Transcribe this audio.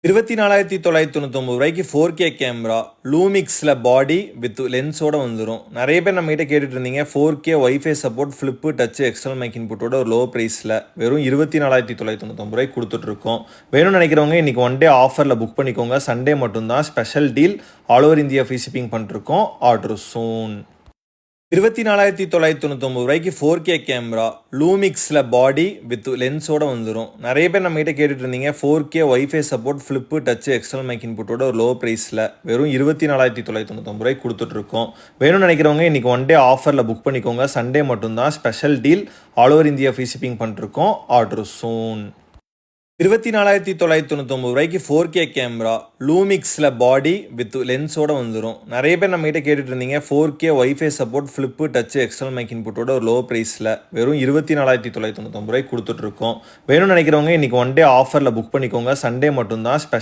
₹24,999 4K camera லூமிக்ஸில் body with லென்ஸோட வந்துடும். நிறைய பேர் நம்மகிட்ட கேட்டுட்டு இருந்தீங்க 4K wifi support flip touch external mic இன்புட்டோட ஒரு லோ ப்ரைஸில் வெறும் ₹24,999 கொடுத்துட்ருக்கோம். வேணும்னு நினைக்கிறவங்க இன்றைக்கி ஒன் டே ஆஃபரில் புக் பண்ணிக்கோங்க. சண்டே மட்டும்தான் special deal. All over India free shipping பண்ணிருக்கோம். Order soon. ₹24,999 4K கேமரா லூமிக்ஸில் பாடி வித் லென்ஸோட வந்துடும். நிறைய பேர் நம்மகிட்ட கேட்டுட்டு இருந்தீங்க 4K wifi support flip touch external mic இன்புட்டோட ஒரு லோ ப்ரைஸில் வெறும் ₹24,999 கொடுத்துட்ருக்கோம். வேணும்னு நினைக்கிறவங்க இன்றைக்கி ஒன் டே ஆஃபரில் புக் பண்ணிக்கோங்க. சண்டே மட்டும்தான் special deal. All over India free shipping பண்ணிருக்கோம். Order soon. ₹24,999 4K கேமரா லூமிக்ஸில் பாடி வித் லென்ஸோட வந்துடும். நிறைய பேர் நம்மகிட்ட கேட்டுட்டு இருந்தீங்க 4K wifi support flip touch external mic இன்புட்டோட ஒரு லோ ப்ரைஸில் வெறும் ₹24,999 கொடுத்துட்ருக்கோம். வேணும்னு நினைக்கிறவங்க இன்றைக்கி ஒன் டே ஆஃபரில் புக் பண்ணிக்கோங்க. சண்டே மட்டும்தான் ஸ்பெஷல்